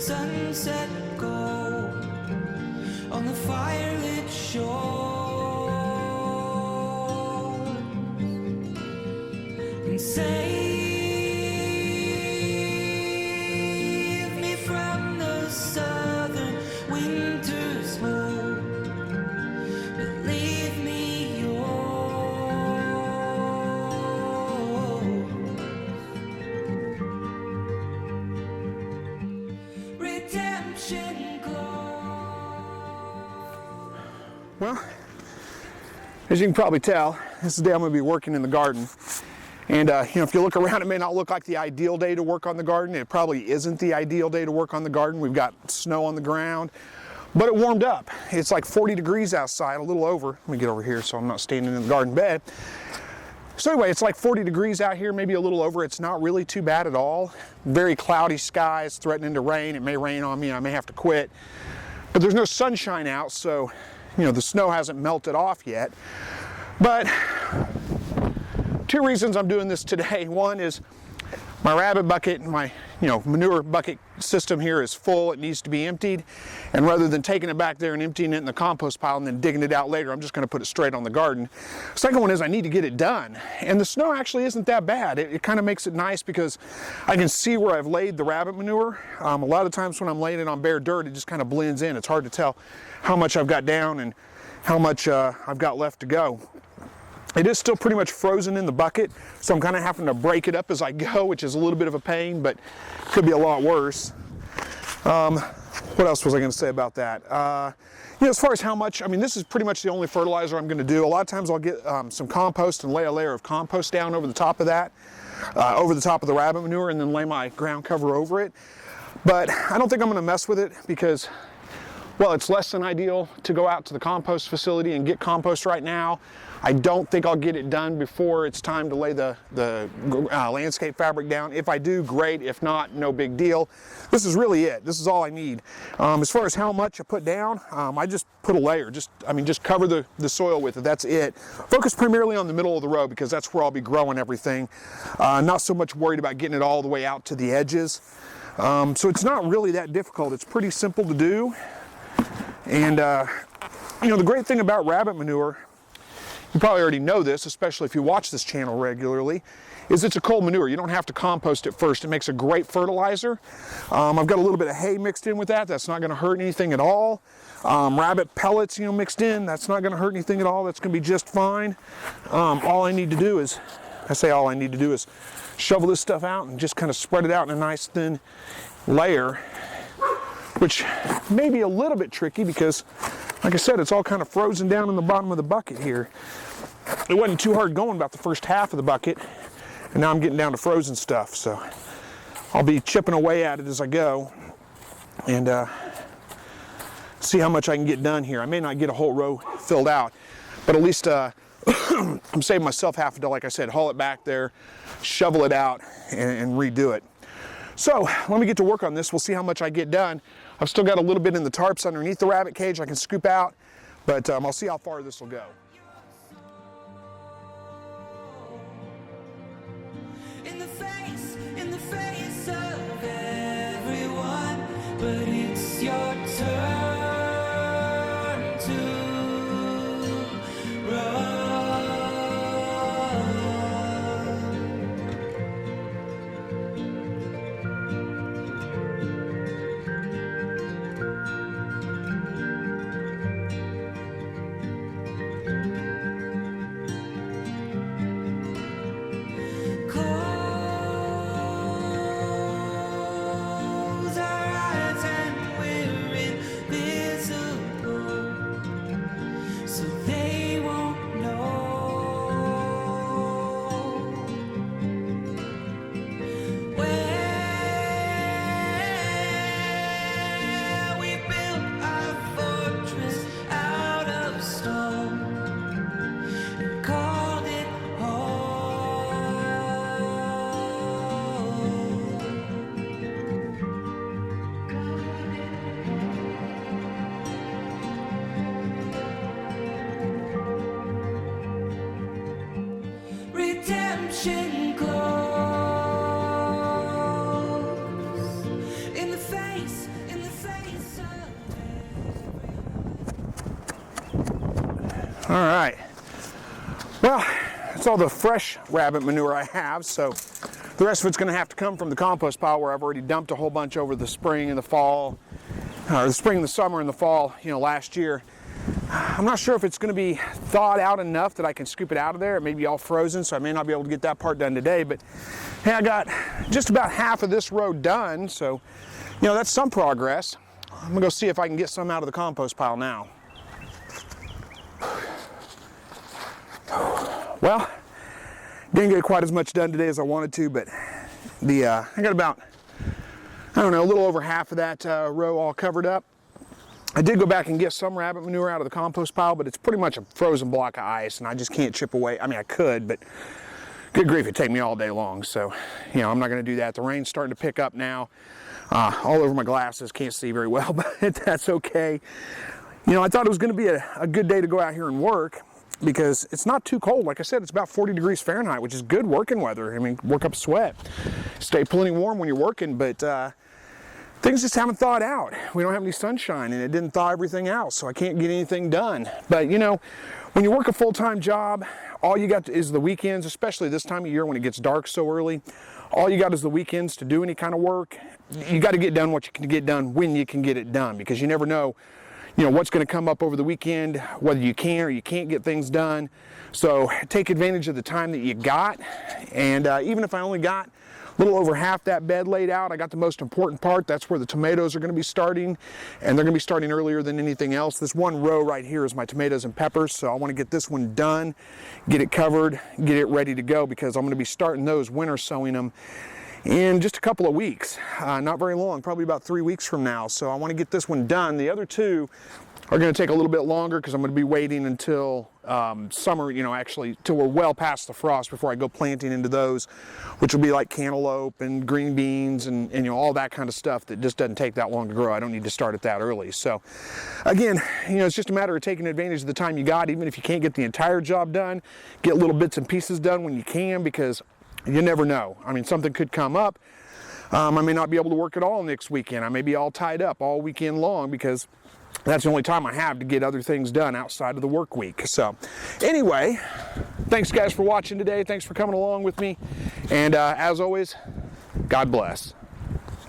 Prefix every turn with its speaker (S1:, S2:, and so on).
S1: sunset gold on the firelit shore, and save me from the southern winter's hold, but leave me yours. Redemption glow.
S2: Well, as you can probably tell, this is the day I'm going to be working in the garden. And if you look around, it may not look like the ideal day to work on the garden. It probably isn't the ideal day to work on the garden. We've got snow on the ground, but it warmed up. It's like 40 degrees outside, a little over. Let me get over here so I'm not standing in the garden bed. So anyway, it's like 40 degrees out here, maybe a little over. It's not really too bad at all. Very cloudy skies, threatening to rain. It may rain on me, I may have to quit. But there's no sunshine out, so the snow hasn't melted off yet. But two reasons I'm doing this today. One is my rabbit bucket, my manure bucket system here is full. It needs to be emptied. And rather than taking it back there and emptying it in the compost pile and then digging it out later, I'm just going to put it straight on the garden. Second one is I need to get it done. And the snow actually isn't that bad. It kind of makes it nice because I can see where I've laid the rabbit manure. A lot of times when I'm laying it on bare dirt, it just kind of blends in. It's hard to tell how much I've got down and how much I've got left to go. It is still pretty much frozen in the bucket, so I'm kind of having to break it up as I go, which is a little bit of a pain, but could be a lot worse. What else was I going to say about that? As far as how much, this is pretty much the only fertilizer I'm going to do. A lot of times I'll get some compost and lay a layer of compost down over the top of that, over the top of the rabbit manure, and then lay my ground cover over it. But I don't think I'm going to mess with it because, well, it's less than ideal to go out to the compost facility and get compost right now. I don't think I'll get it done before it's time to lay the landscape fabric down. If I do, great. If not, no big deal. This is really it. This is all I need. As far as how much I put down, I just put a layer. Just cover the soil with it. That's it. Focus primarily on the middle of the row because that's where I'll be growing everything. Not so much worried about getting it all the way out to the edges. So it's not really that difficult. It's pretty simple to do. And the great thing about rabbit manure, you probably already know this, especially if you watch this channel regularly, is it's a cold manure. You don't have to compost it first. It makes a great fertilizer. I've got a little bit of hay mixed in with that. That's not going to hurt anything at all. Rabbit pellets, mixed in. That's not going to hurt anything at all. That's going to be just fine. All I need to do is shovel this stuff out and just kind of spread it out in a nice thin layer, which may be a little bit tricky because, like I said, it's all kind of frozen down in the bottom of the bucket here. It wasn't too hard going about the first half of the bucket, and now I'm getting down to frozen stuff, so I'll be chipping away at it as I go and see how much I can get done here. I may not get a whole row filled out, but at least I'm saving myself half a day, like I said, haul it back there, shovel it out, and redo it. So let me get to work on this. We'll see how much I get done. I've still got a little bit in the tarps underneath the rabbit cage I can scoop out, but I'll see how far this will go.
S1: In the face of everyone, but it's your turn to run. Redemption glows in the face
S2: All right. Well, that's all the fresh rabbit manure I have, so the rest of it's going to have to come from the compost pile where I've already dumped a whole bunch over the spring and the fall, or the spring, the summer, and the fall, last year. I'm not sure if it's going to be thawed out enough that I can scoop it out of there. It may be all frozen, so I may not be able to get that part done today, but hey, I got just about half of this row done, so that's some progress. I'm gonna go see if I can get some out of the compost pile now. Well, didn't get quite as much done today as I wanted to, but I got about, a little over half of that row all covered up. I did go back and get some rabbit manure out of the compost pile, but it's pretty much a frozen block of ice, and I just can't chip away. I mean, I could, but good grief, it'd take me all day long. So, I'm not going to do that. The rain's starting to pick up now, all over my glasses. Can't see very well, but that's okay. I thought it was going to be a good day to go out here and work because it's not too cold. Like I said, it's about 40 degrees Fahrenheit, which is good working weather. I mean, work up a sweat. Stay plenty warm when you're working, but things just haven't thawed out. We don't have any sunshine, and it didn't thaw everything out, so I can't get anything done. But when you work a full-time job, all you got is the weekends, especially this time of year when it gets dark so early. All you got is the weekends to do any kind of work. You got to get done what you can get done when you can get it done, because you never know, what's going to come up over the weekend, whether you can or you can't get things done. So take advantage of the time that you got, and even if I only got a little over half that bed laid out, I got the most important part. That's where the tomatoes are going to be starting, and they're going to be starting earlier than anything else. This one row right here is my tomatoes and peppers, so I want to get this one done, get it covered, get it ready to go, because I'm going to be starting those, winter sowing them, in just a couple of weeks. Not very long, probably about 3 weeks from now. So I want to get this one done. The other two are going to take a little bit longer because I'm going to be waiting until summer, actually till we're well past the frost before I go planting into those, which will be like cantaloupe and green beans and all that kind of stuff that just doesn't take that long to grow. I don't need to start it that early. So again, it's just a matter of taking advantage of the time you got. Even if you can't get the entire job done, get little bits and pieces done when you can, because you never know. I mean, something could come up. I may not be able to work at all next weekend. I may be all tied up all weekend long because that's the only time I have to get other things done outside of the work week. So anyway, thanks guys for watching today. Thanks for coming along with me. And as always, God bless.